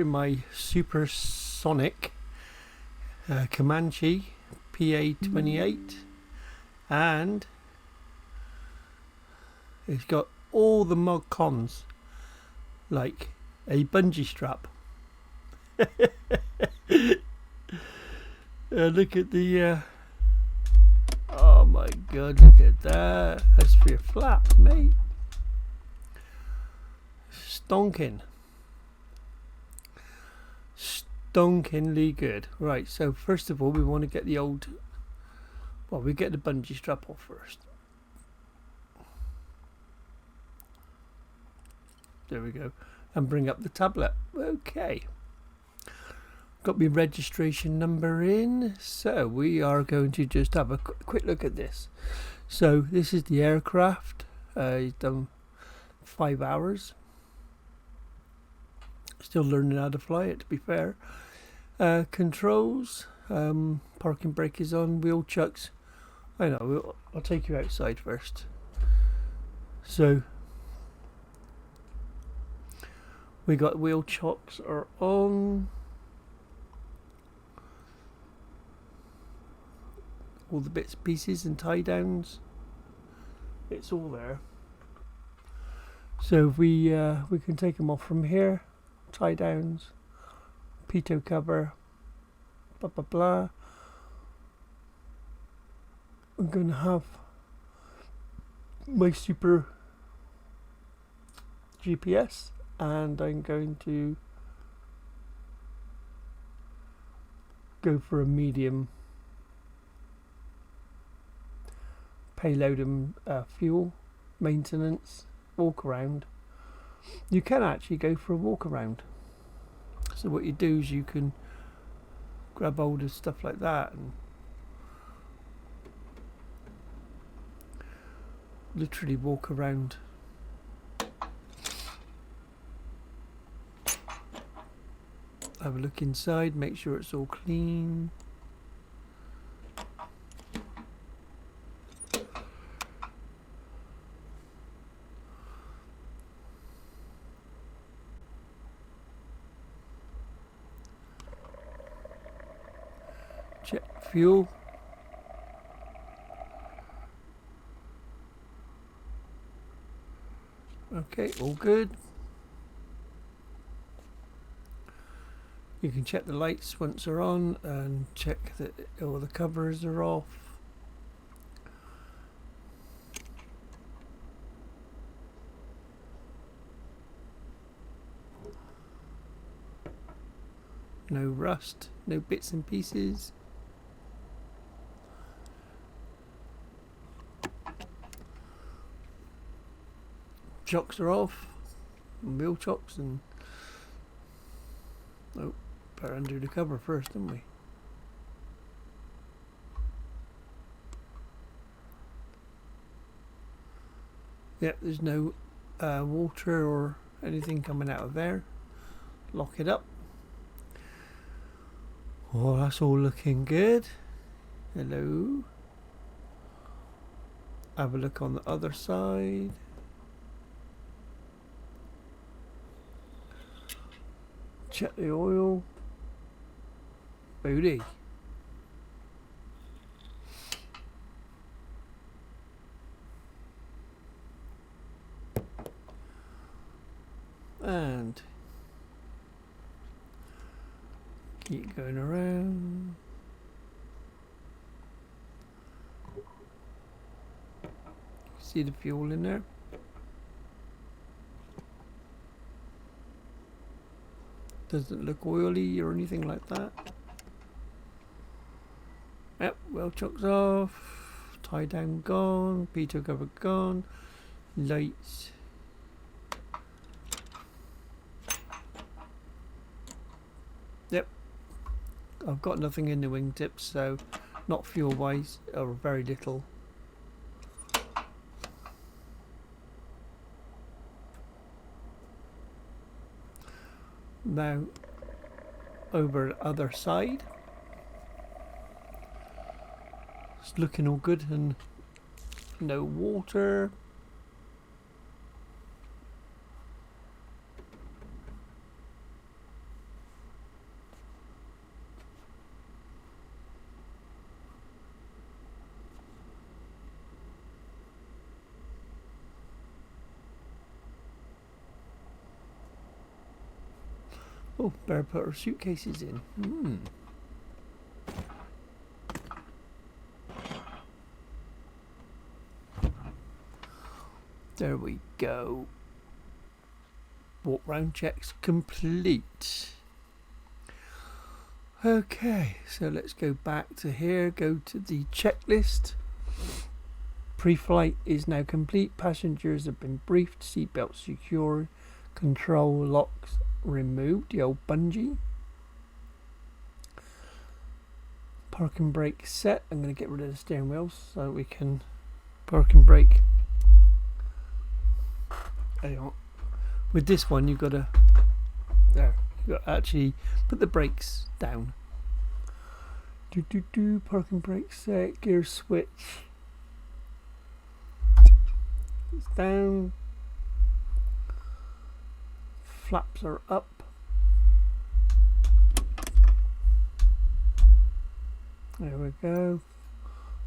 My supersonic Comanche PA24, and it's got all the mod cons, like a bungee strap. Look at the oh my god, look at that. That's for your flaps, mate. Stonking. Stonkingly good. Right, so first of all we want to get the old, well, we get the bungee strap off first. There we go. And bring up the tablet. Okay, got my registration number in, so we are going to just have a quick look at this. So this is the aircraft. He's done 5 hours. Still learning how to fly it, to be fair. Controls, parking brake is on, wheel chucks. I know, I'll take you outside first. So we got wheel chocks are on. All the bits, pieces and tie downs, it's all there. So we can take them off from here. Tie downs, pitot cover, blah blah blah. I'm going to have my super GPS, and I'm going to go for a medium payload and fuel maintenance walk around. You can actually go for a walk around. So what you do is you can grab hold of stuff like that and literally walk around. Have a look inside, make sure it's all clean. Check fuel. Okay, all good. You can check the lights once they're on and check that all the covers are off. No rust, no bits and pieces. Chocks are off, wheel chocks, and oh, better undo the cover first, don't we? Yep, there's no water or anything coming out of there. Lock it up. Oh, that's all looking good. Hello. Have a look on the other side. Check the oil. Booty. And keep going around. See the fuel in there? Doesn't look oily or anything like that. Yep, wheel chocks off, tie down gone, pitot cover gone, lights. Yep, I've got nothing in the wingtips, so not fuel wise, or very little. Now over the other side, it's looking all good and no water. Oh, better put our suitcases in. There we go. Walk round checks complete. Okay, so let's go back to here, go to the checklist. Pre-flight is now complete. Passengers have been briefed. Seatbelt secure. Control locks removed. The old bungee. Parking brake set. I'm going to get rid of the steering wheel so we can parking brake. Hang on. With this one, you've got to actually put the brakes down. Parking brake set. Gear switch. It's down. Flaps are up. There we go.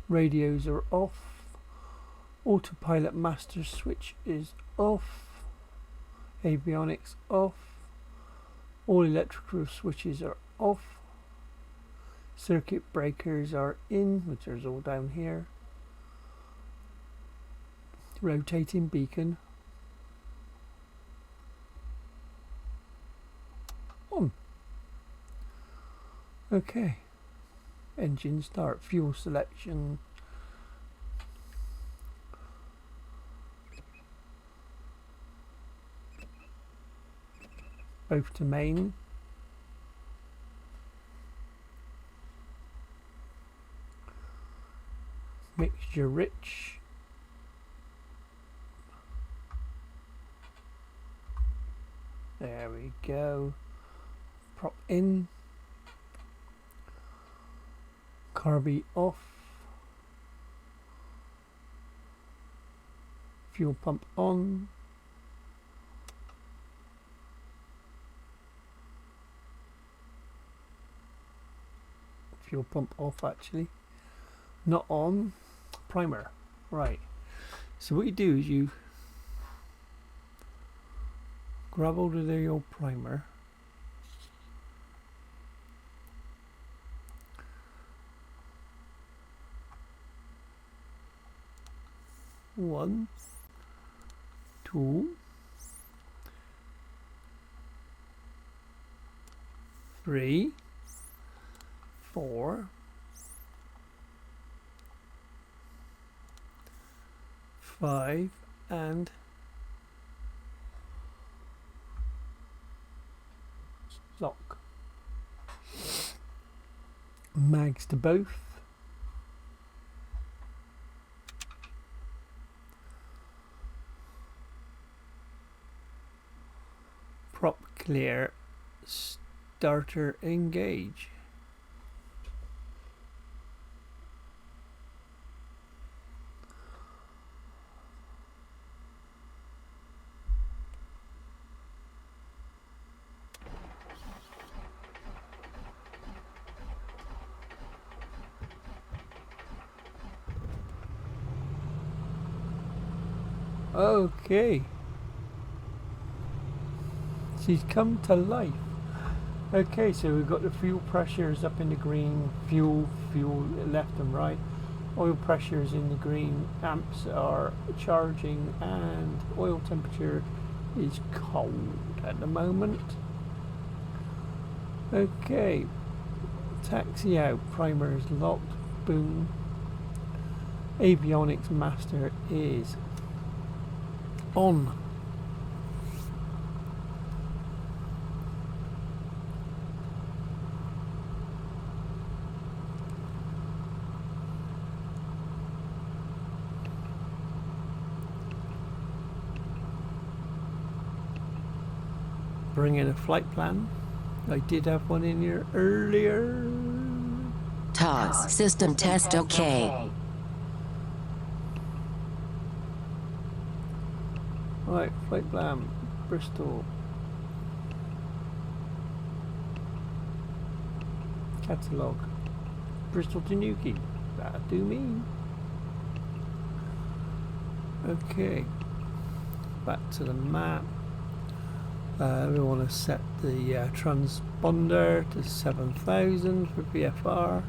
Radios are off. Autopilot master switch is off. Avionics off. All electrical switches are off. Circuit breakers are in, which is all down here. Rotating beacon on. Okay. Engine start. Fuel selection. Both to main. Mixture rich. There we go. Prop in. Carby off. Fuel pump on. Fuel pump off actually. Not on. Primer. Right. So what you do is you grab hold of the old primer. One, two, three, 4, 5, and lock. Mags to both. Prop clear. Starter engage. Okay, she's come to life. Okay, so we've got the fuel pressures up in the green, fuel left and right, oil pressures in the green, amps are charging, and oil temperature is cold at the moment. Okay, taxi out, primer is locked, boom. Avionics master is on. Bring in a flight plan. I did have one in here earlier. TOS system test okay. Right, flight plan, Bristol. Catalogue. Bristol to Newquay. That'll do me. Okay. Back to the map. We want to set the transponder to 7,000 for VFR.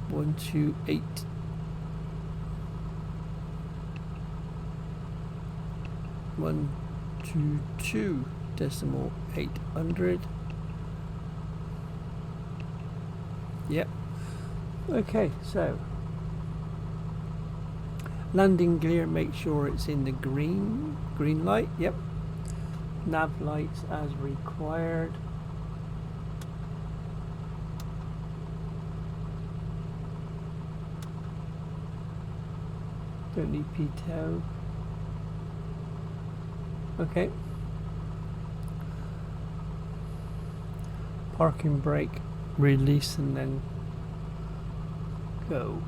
128. 122.800. Yep. Okay, so landing gear, make sure it's in the green light. Yep. Nav lights as required. Don't need PTO. Okay. Parking brake, release, and then go.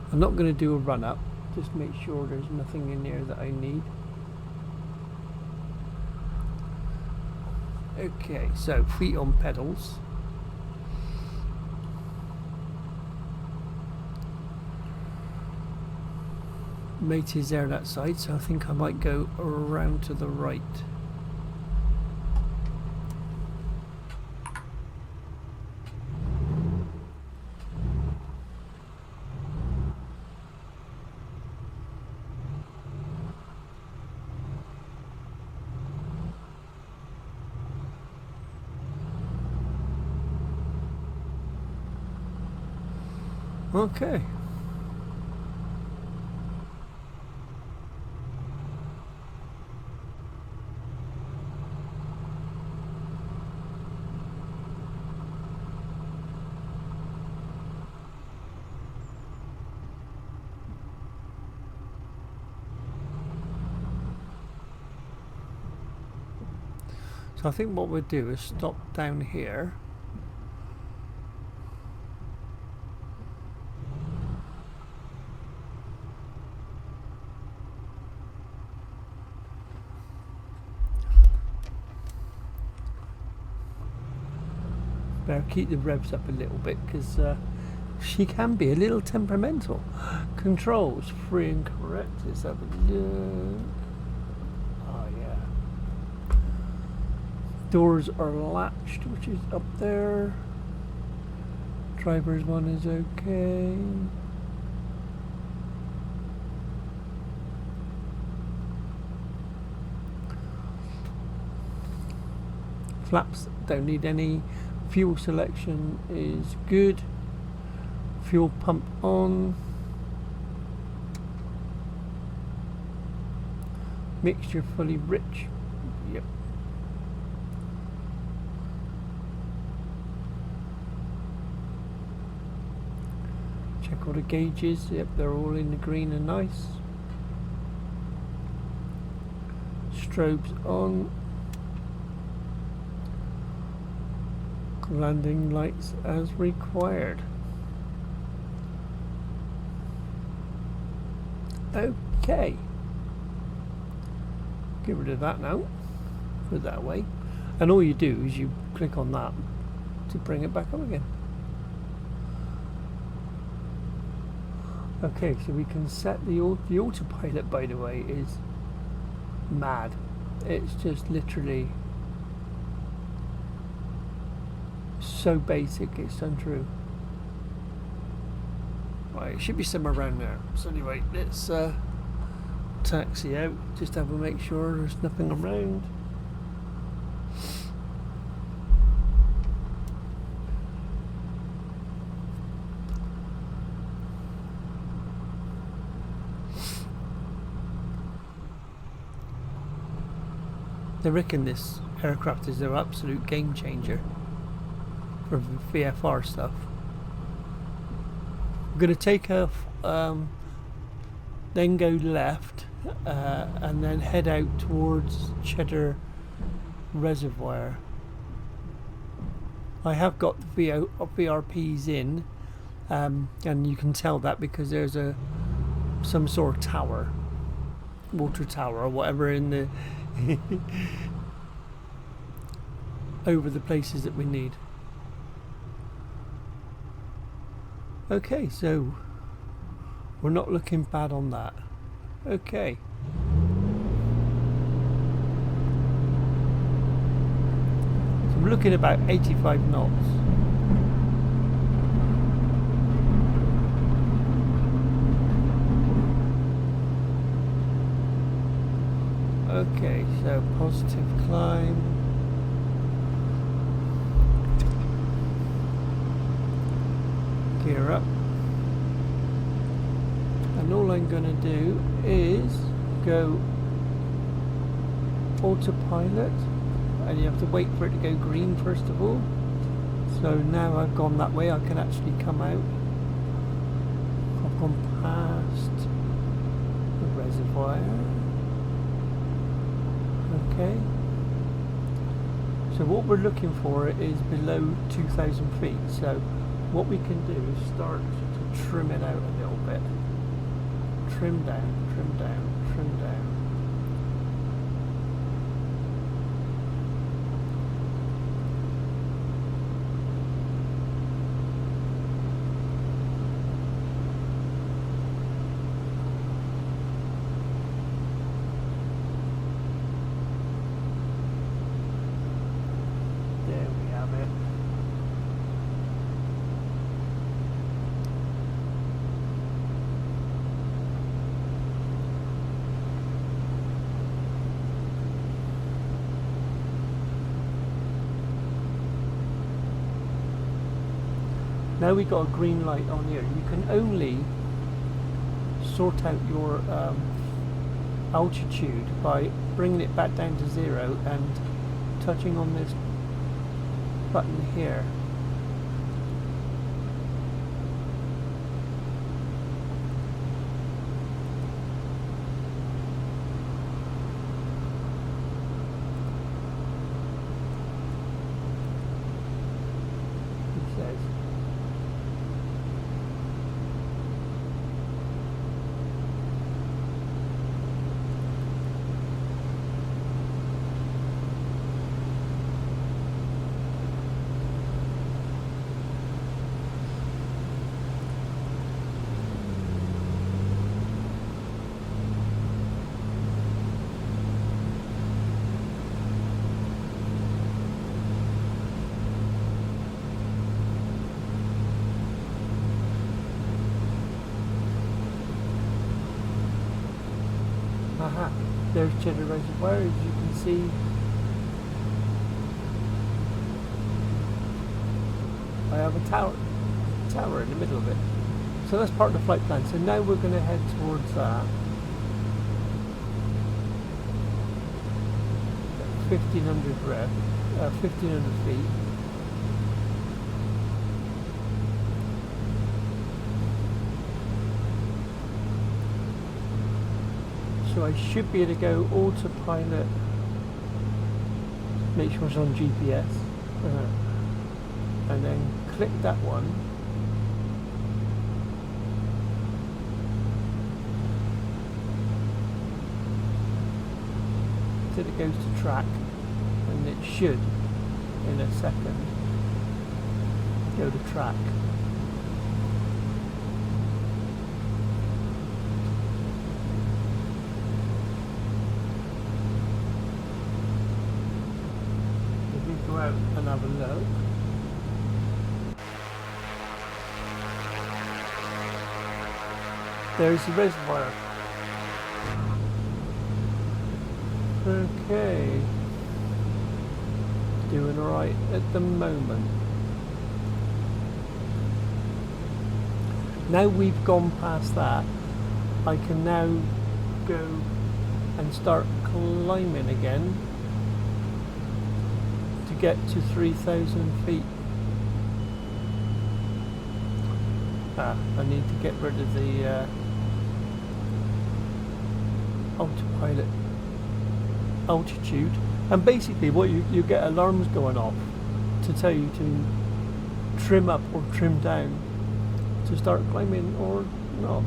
I'm not going to do a run up, just make sure there's nothing in there that I need. Okay, so feet on pedals. Mate is there that side, so I think I might go around to the right. Okay. So I think what we'll do is stop down here. Better keep the revs up a little bit because she can be a little temperamental. Controls, free and correct. Let's have a look. Oh yeah. Doors are latched, which is up there. Driver's one is okay. Flaps don't need any. Fuel selection is good. Fuel pump on. Mixture fully rich. Yep. Check all the gauges. Yep, they're all in the green and nice. Strobes on. Landing lights as required. Okay. Get rid of that now. Put it that way. And all you do is you click on that to bring it back up again. Okay, so we can set the autopilot, by the way, is mad. It's just literally so basic, it's untrue. Right, it should be somewhere around there. So anyway, let's taxi out, just have to make sure there's nothing around. They reckon this aircraft is their absolute game changer for VFR stuff. I'm going to take off, then go left, and then head out towards Cheddar Reservoir. I have got the VRPs in, and you can tell that because there's some sort of tower, water tower or whatever in the over the places that we need. Okay, so we're not looking bad on that. Okay. we're looking at about 85 knots. Okay, so positive climb. Gear up. And all I'm going to do is go autopilot, and you have to wait for it to go green first of all. So now I've gone that way, I can actually come out. I've gone past the reservoir. Okay. So what we're looking for is below 2,000 feet. So what we can do is start to trim it out a little bit. Trim down, trim down, trim down. There we have it. Now we've got a green light on here. You can only sort out your altitude by bringing it back down to 0 and touching on this button here. It says aha, there's Cheddar Reservoir, as you can see. I have a tower in the middle of it. So that's part of the flight plan. So now we're going to head towards that. 1,500 feet. So I should be able to go autopilot, make sure it's on GPS, and then click that one. Till it goes to track, and it should, in a second, go to track. Go out and have a look. There's the reservoir. Okay. Doing alright at the moment. Now we've gone past that, I can now go and start climbing again. Get to 3,000 feet. I need to get rid of the autopilot altitude, and basically what you get alarms going off to tell you to trim up or trim down to start climbing or not.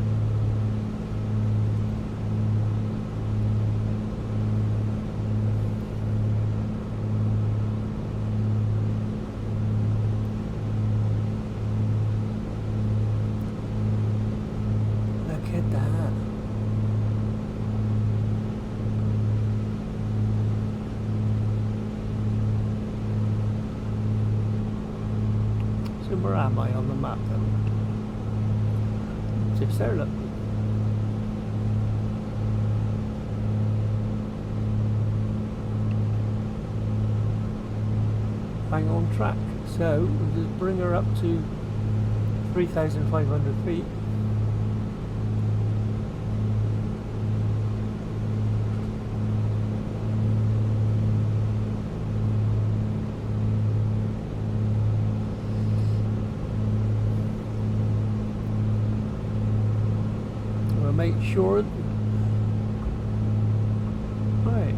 Where am I on the map then? Just there, look. Bang on track. So we'll just bring her up to 3,500 feet. We'll make sure. Right,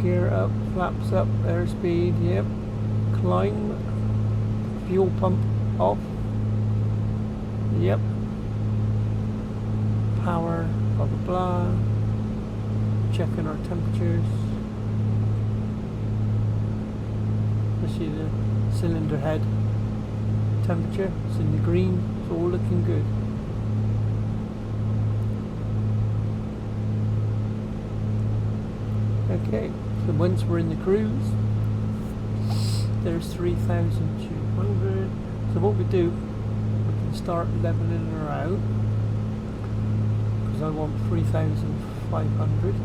gear up, flaps up, airspeed, yep. Climb, fuel pump off, yep, power, blah blah blah, checking our temperatures, especially the cylinder head temperature, it's in the green, it's all looking good. Okay, so once we're in the cruise, there's 3,200. So what we do, we can start leveling her out because I want 3,500.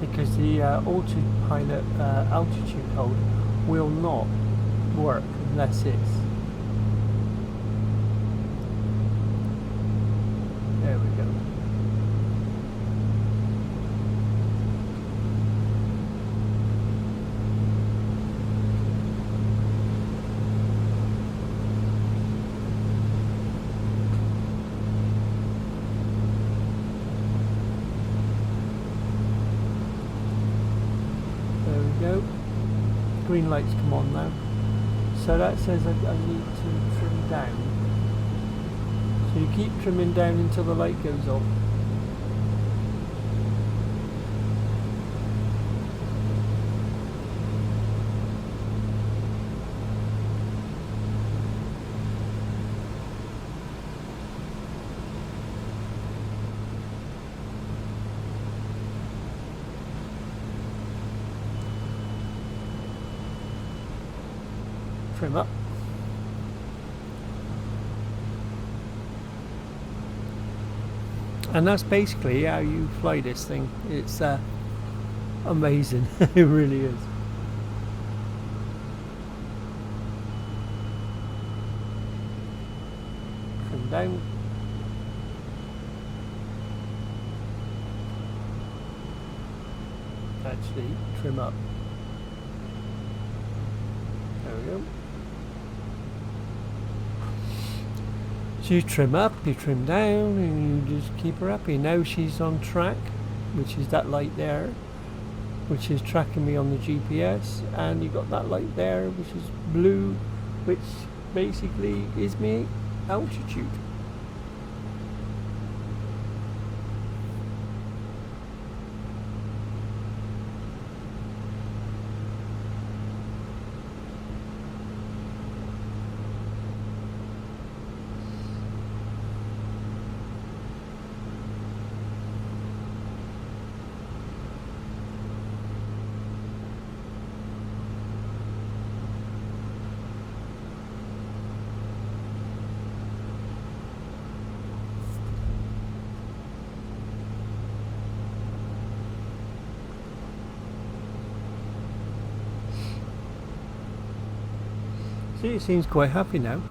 Because the autopilot altitude hold will not work unless it's. There we go. There we go. Green lights come on now. So that says I need to trim down. So you keep trimming down until the light goes off. Trim up. And that's basically how you fly this thing. It's amazing. It really is. Trim down. Actually, trim up. There we go. So you trim up, you trim down, and you just keep her happy. Now she's on track, which is that light there, which is tracking me on the GPS, and you got that light there, which is blue, which basically is me altitude. See, it seems quite happy now.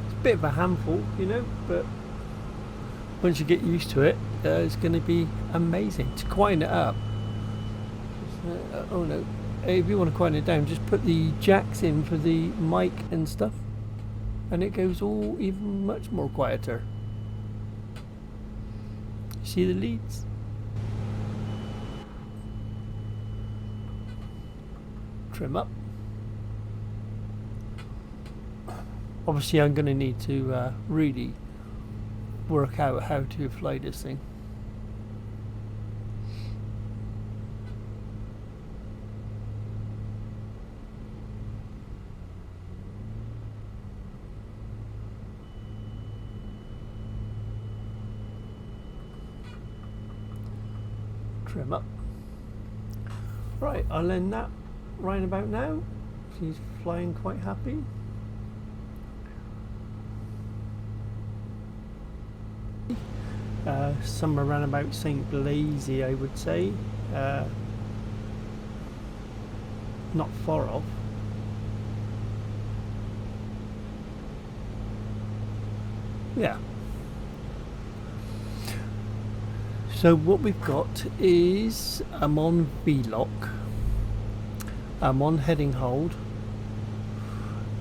It's a bit of a handful, you know, but once you get used to it, it's going to be amazing. To quieten it up, oh no, if you want to quieten it down, just put the jacks in for the mic and stuff, and it goes all even much more quieter. See the leads? Trim up. Obviously I'm going to need to really work out how to fly this thing. trim up. Right, I'll end that right about now. She's flying quite happy. Somewhere around about St. Blaise, I would say. Not far off. Yeah. So what we've got is I'm on V-lock. I'm on heading hold.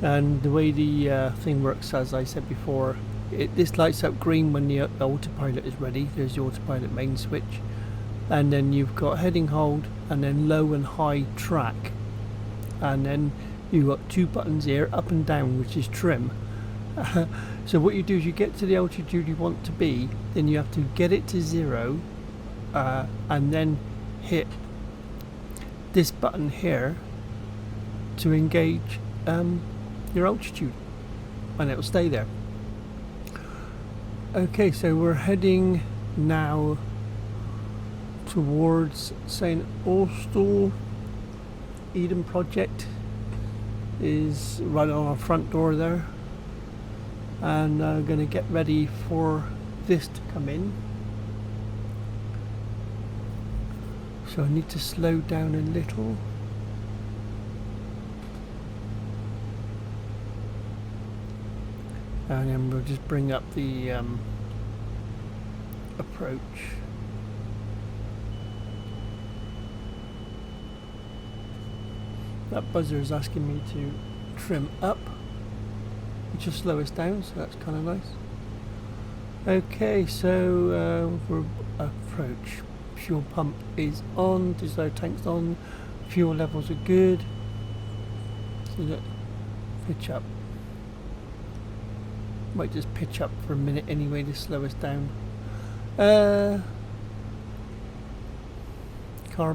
And the way the thing works, as I said before, this lights up green when the autopilot is ready. There's the autopilot main switch. And then you've got heading hold and then low and high track. And then you've got two buttons here, up and down, which is trim. So what you do is you get to the altitude you want to be, then you have to get it to 0 and then hit this button here to engage your altitude, and it'll stay there. Okay, so we're heading now towards St. Austell. Eden Project is right on our front door there, and I'm going to get ready for this to come in. So I need to slow down a little. And then we'll just bring up the approach. That buzzer is asking me to trim up, which will slow us down, so that's kind of nice. Okay, so we're approach. Fuel pump is on, desired tank's on, fuel levels are good. So look, pitch up. Might just pitch up for a minute anyway to slow us down. Carb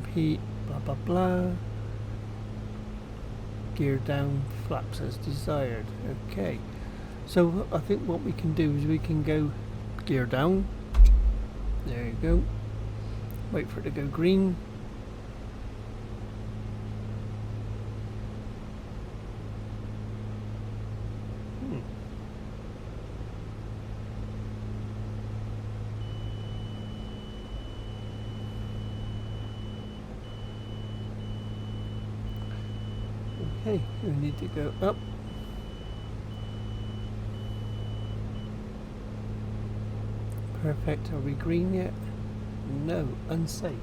heat, blah blah blah. Gear down, flaps as desired. Okay, so I think what we can do is we can go gear down. There you go. Wait for it to go green. Okay, we need to go up. Perfect. Are we green yet? No, unsafe.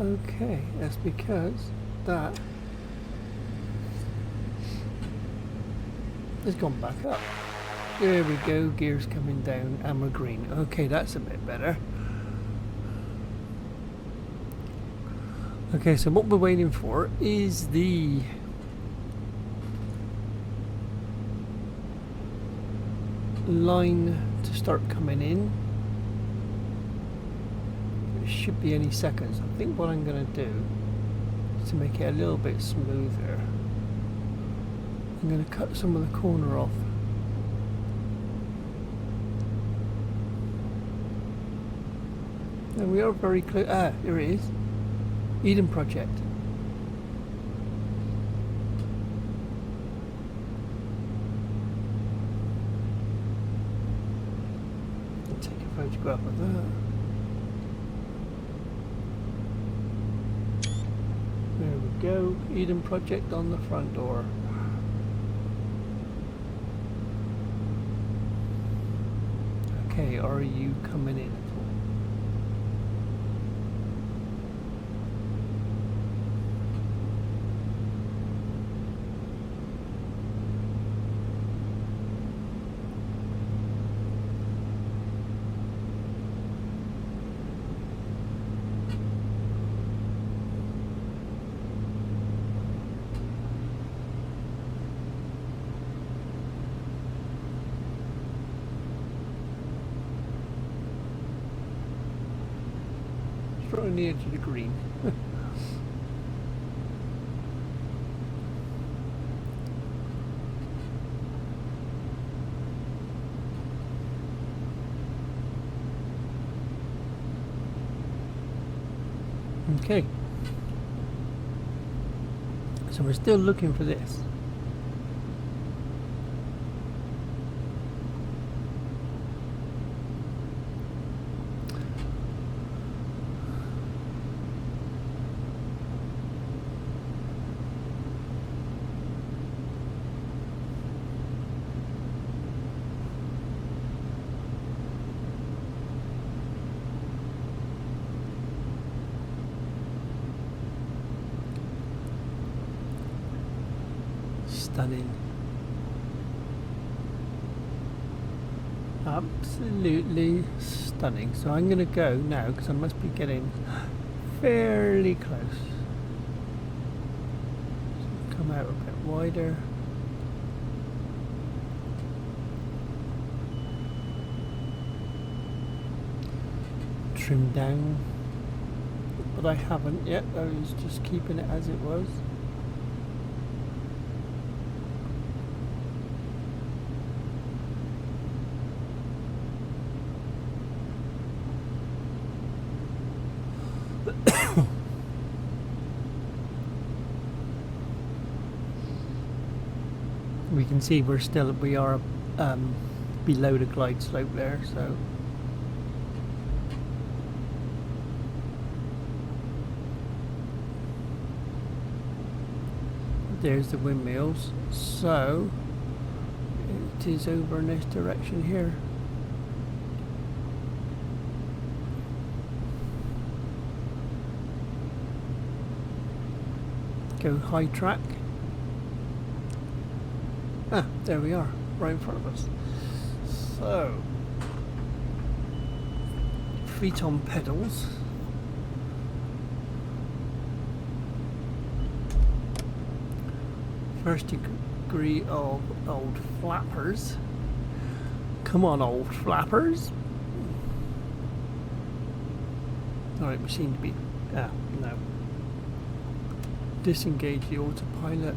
Okay, that's because that has gone back up. There we go, gears coming down and we're green. Okay, that's a bit better. Okay, so what we're waiting for is the line to start coming in. It should be any seconds. I think what I'm going to do is to make it a little bit smoother. I'm going to cut some of the corner off. And we are very close. Ah, here it is. Eden Project. I'll take a photograph of that. There we go. Eden Project on the front door. Okay, are you coming in? Right on the edge of the green. Okay. So we're still looking for this. Stunning. Absolutely stunning. So I'm going to go now because I must be getting fairly close. Come out a bit wider. Trim down. But I haven't yet. I was just keeping it as it was. We can see we are below the glide slope there, so there's the windmills. So it is over in this direction here. Go high track. Ah, there we are, right in front of us. So, feet on pedals. First degree of old flappers. Come on, old flappers. Alright, we seem to be... no. Disengage the autopilot.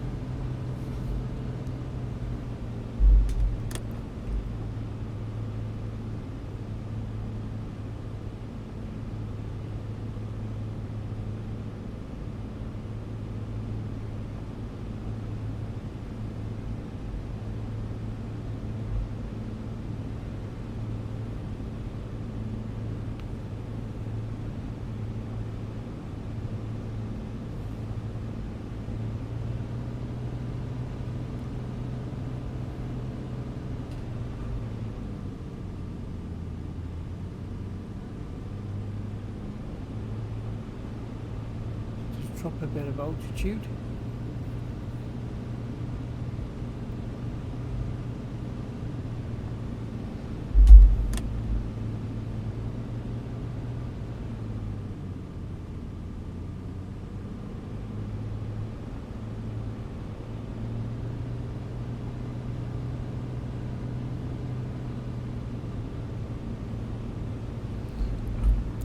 Drop a bit of altitude.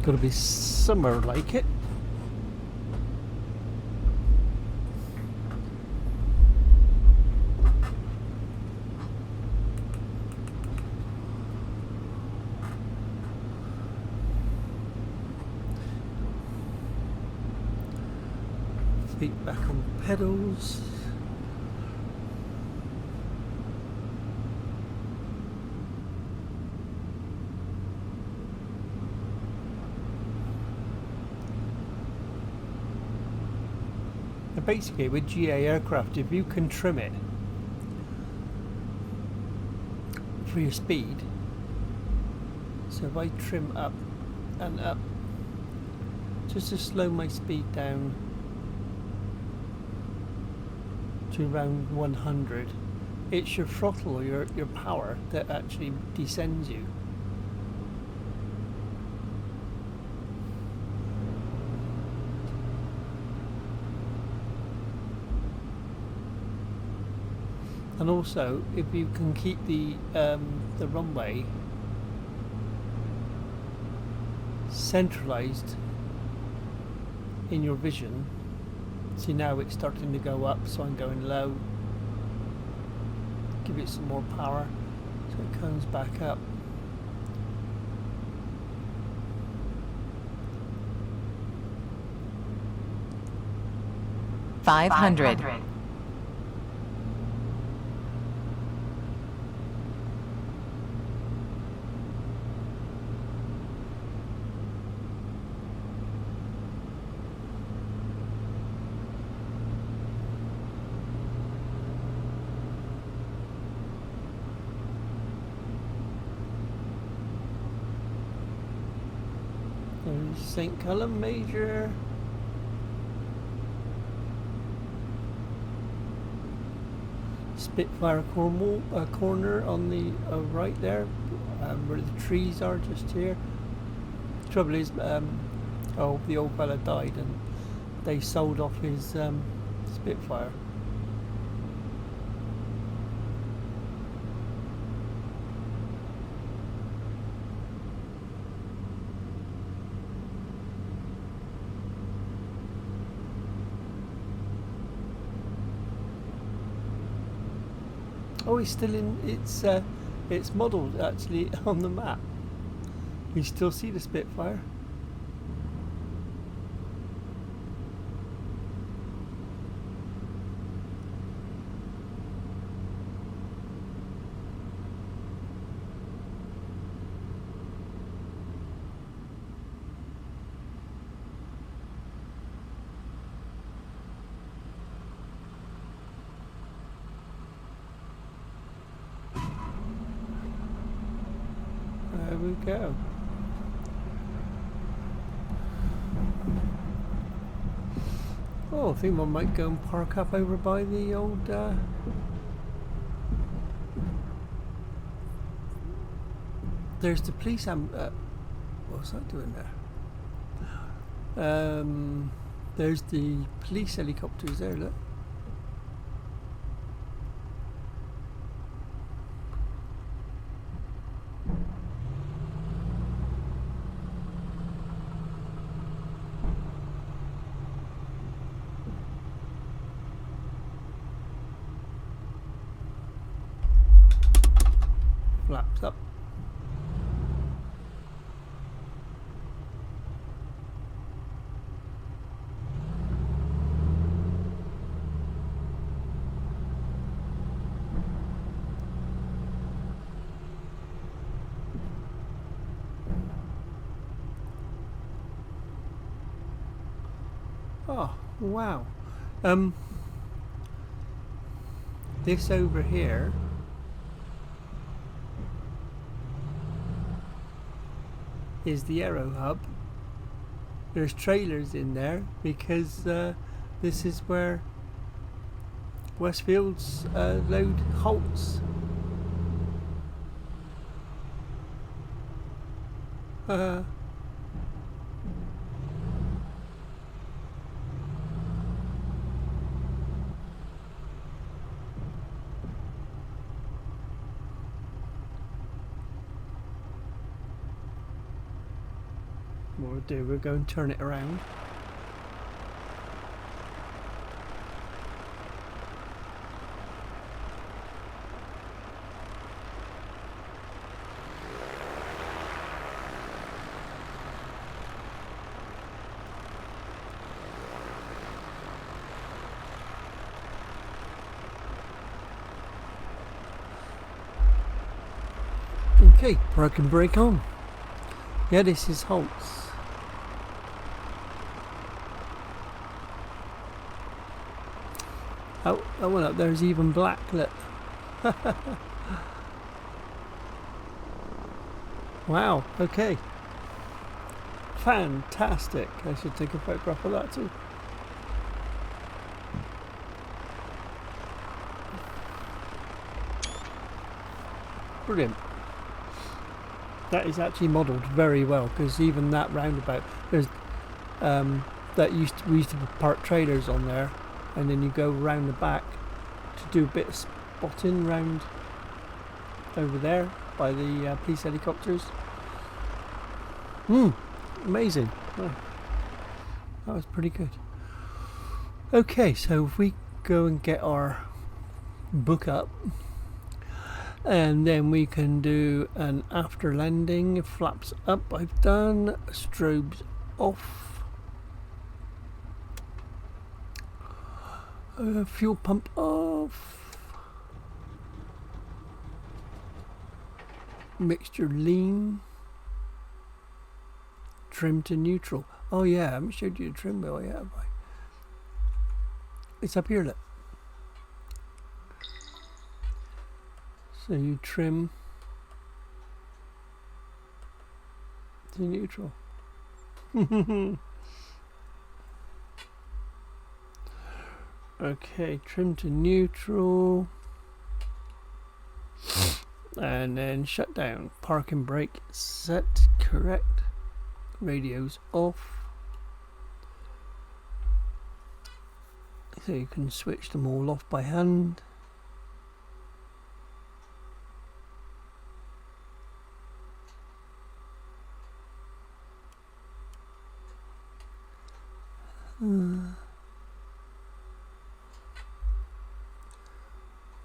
Got to be somewhere like it. Feet back on pedals. Now basically with GA aircraft, if you can trim it for your speed, so if I trim up and up just to slow my speed down to around 100, it's your throttle, your power that actually descends you. And also, if you can keep the runway centralized in your vision. See, now it's starting to go up, so I'm going low. Give it some more power so it comes back up. 500. There's St. Cullen Major. Spitfire Cornwall corner on the right there, where the trees are just here. Trouble is, oh, the old fella died and they sold off his Spitfire. Oh, he's still in. It's modelled actually on the map. You still see the Spitfire. There we go. Oh, I think I might go and park up over by the old there's the police what's that doing there? There's the police helicopters there, look. Flaps up. Oh, wow. This over here is the Aero Hub. There's trailers in there because this is where Westfield's load halts. What we'll do, we'll go and turn it around. Okay, park and brake on. Yeah, this is Holt's. Oh, that one up there is even black, look. Wow, okay. Fantastic. I should take a photograph of that too. Brilliant. That is actually modelled very well, because even that roundabout, there's we used to park trailers on there, and then you go round the back to do a bit of spotting round over there by the police helicopters. Amazing. Oh, that was pretty good. Okay, so if we go and get our book up, and then we can do an after landing. Flaps up I've done, strobes off. Fuel pump off. Mixture lean. Trim to neutral. Oh yeah, I haven't showed you the trim wheel yet, have I? It's up here, look. So you trim to neutral. Okay, trim to neutral. And then shut down. Parking brake set, correct. Radio's off. So you can switch them all off by hand.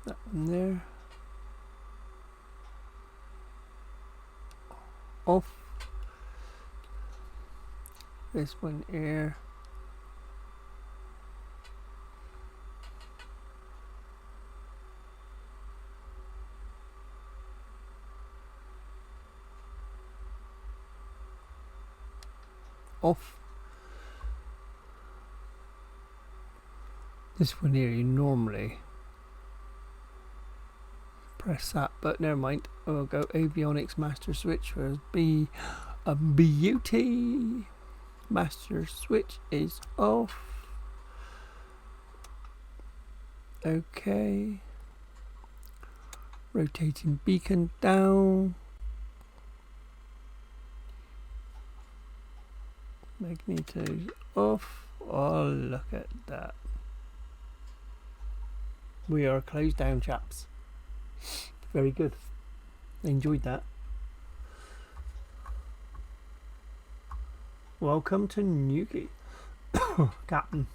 That one there. Off. This one here. Off. This one here you normally press that, but never mind. We'll go avionics master switch. Whereas be a beauty. Master switch is off. Okay. Rotating beacon down. Magnetos off. Oh, look at that. We are closed down, chaps. Very good. Enjoyed that. Welcome to Newquay, Captain.